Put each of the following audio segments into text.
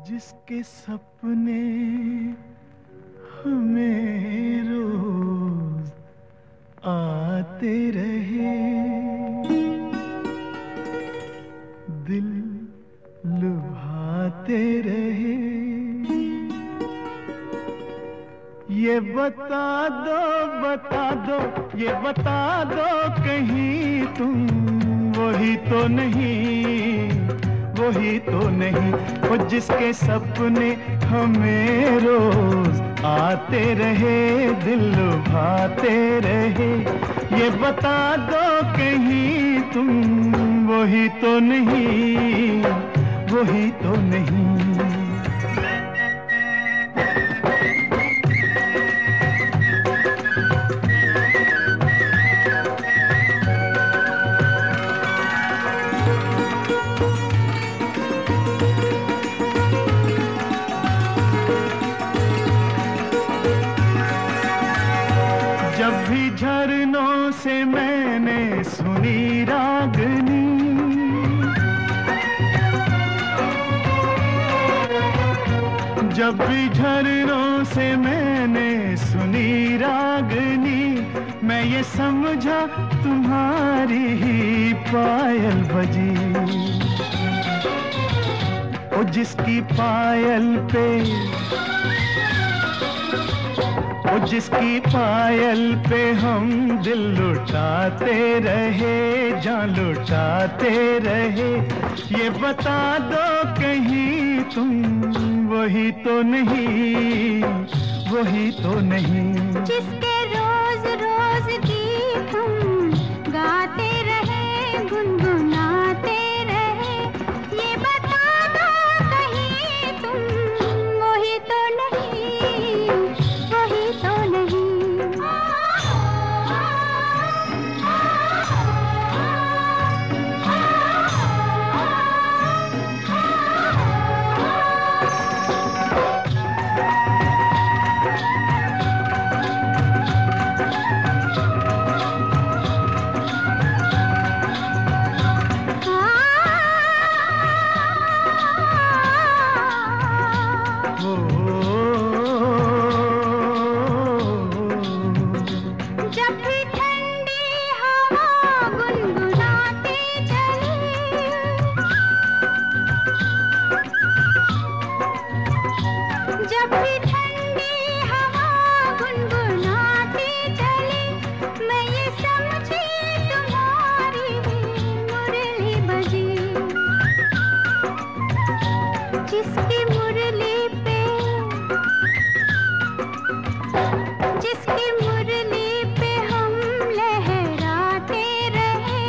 जिसके सपने हमें रोज आते रहे, दिल लुभाते रहे। ये बता दो, ये बता दो कहीं तुम वही तो नहीं, वही तो नहीं। वो जिसके सपने हमें रोज आते रहे, दिल लुभाते रहे। ये बता दो कहीं तुम वही तो नहीं, वही तो नहीं। जब भी झरनों से मैंने सुनी रागनी, जब भी झरनों से मैंने सुनी रागनी, मैं ये समझा तुम्हारी ही पायल बजी। ओ जिसकी पायल पे, ओ जिसकी पायल पे हम दिल लुटाते रहे, जान लुटाते रहे। ये बता दो कहीं तुम वही तो नहीं, वही तो नहीं। जिसके रोज रोज गीत हम गाते रहे, गुनगुनाते रहे। ये बता दो कहीं तुम वही तो नहीं, वही तो नहीं। जब भी ठंडी हवा गुनगुनाती चली, मैं ये समझी तुम्हारी मुरली बजी। जिसकी मुरली पे, जिसकी मुरली पे हम लहराते रहे,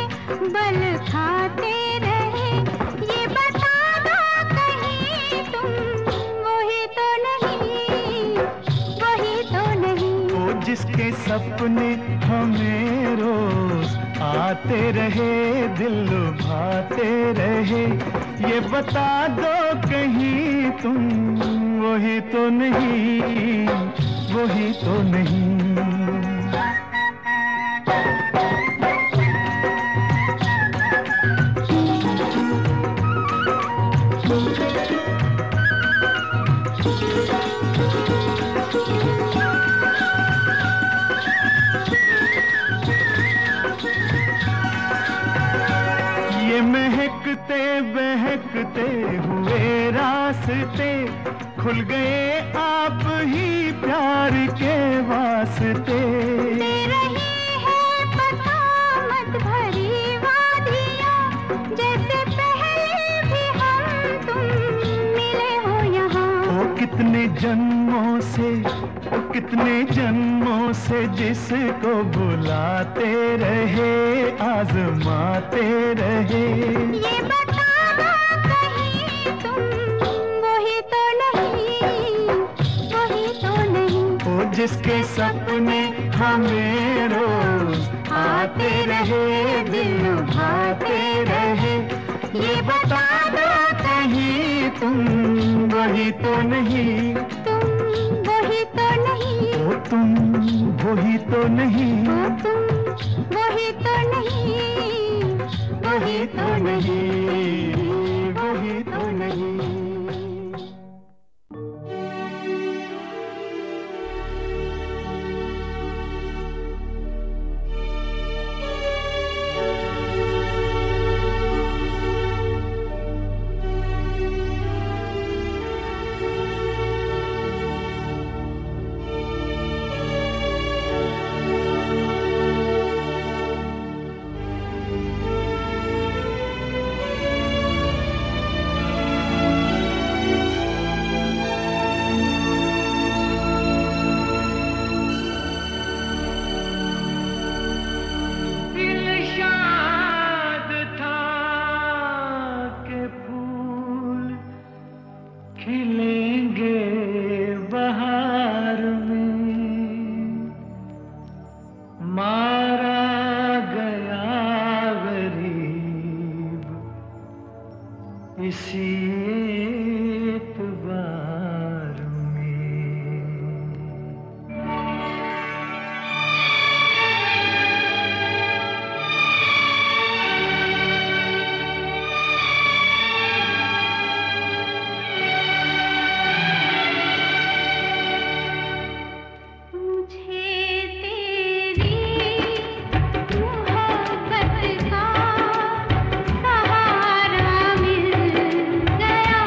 बल खाते रहे। ये बता दो कहीं तुम वही तो नहीं, वही तो नहीं। ओ जिसके सपने हमें रोज आते रहे, दिल लुभाते रहे। ये बता दो कहीं तुम वही तो नहीं, वही तो नहीं। ये महकते बहकते हुए रास्ते खुल गए आप ही प्यार के वास्ते। दे रही है बसामत भरी वादियाँ, जैसे पहले भी हम तुम मिले हो यहाँ। ओ कितने जन्मों से, ओ कितने जन्मों से जिसको बुलाते रहे, आजमाते रहे। ये बता दो कहीं तुम वही तो नहीं, वही तो नहीं। ओ जिसके सपने हमें रोज आते रहे, दिल लुभाते रहे। ये बता दो कहीं तुम वही तो नहीं, तुम वही तो नहीं। ओ तुम वही तो नहीं, ओ तुम वही तो नहीं, वही तो नहीं, वही तो नहीं। खिलेंगे बहार में, मारा गया गरीब इसी एतबार में। सहारा मिल गया।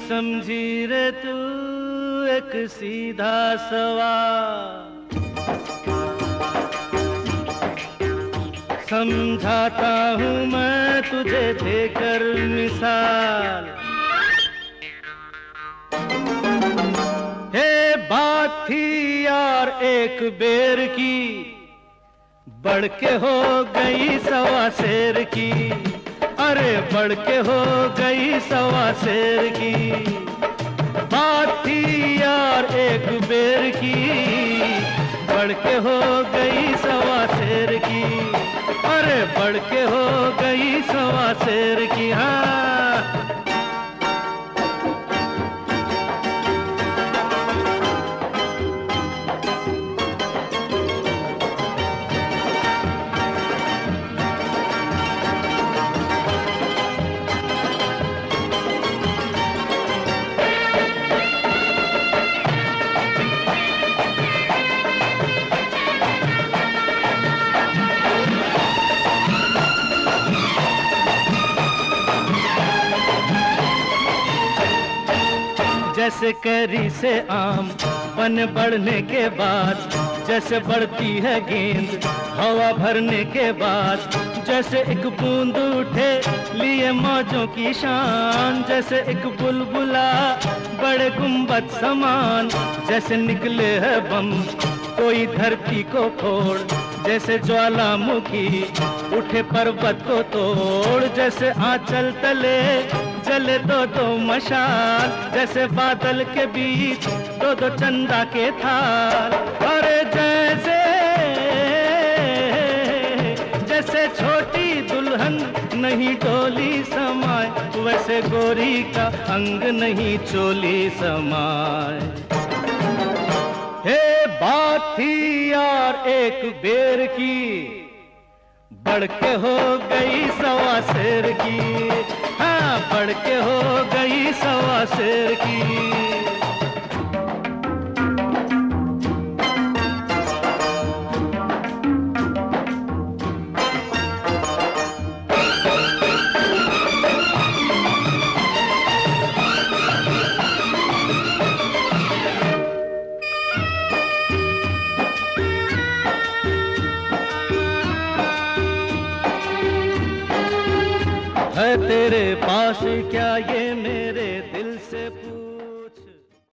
समझी रे तू एक सीधा सवाल, समझाता हूँ मैं तुझे देकर मिसाल। हे बात थी यार एक बेर की, बढ़ के हो गई सवा शेर की। अरे बढ़ के हो गई सवा शेर की। बात थी यार एक बेर की, बढ़ के हो गई सवा शेर की। अरे बढ़ के हो गई सवा शेर की। हाँ जैसे कैरी से आम बन बढ़ने के बाद, जैसे बढ़ती है गेंद हवा भरने के बाद, जैसे एक बूंद उठे लिए मौजों की शान, जैसे एक बुलबुला बड़े गुंबद समान, जैसे निकले है बम कोई धरती को फोड़, जैसे ज्वालामुखी उठे पर्वत को तोड़, जैसे आंचल तले जले दो दो मशाल, जैसे बादल के बीच दो दो चंदा के थाल। अरे जैसे जैसे छोटी दुल्हन नहीं डोली समाए, वैसे गोरी का अंग नहीं चोली समाए। हे बात थी यार एक बेर की, बढ़ के हो गई सवा शेर की। हाँ बढ़ के हो गई सवा शेर की। है तेरे पास क्या ये मेरे दिल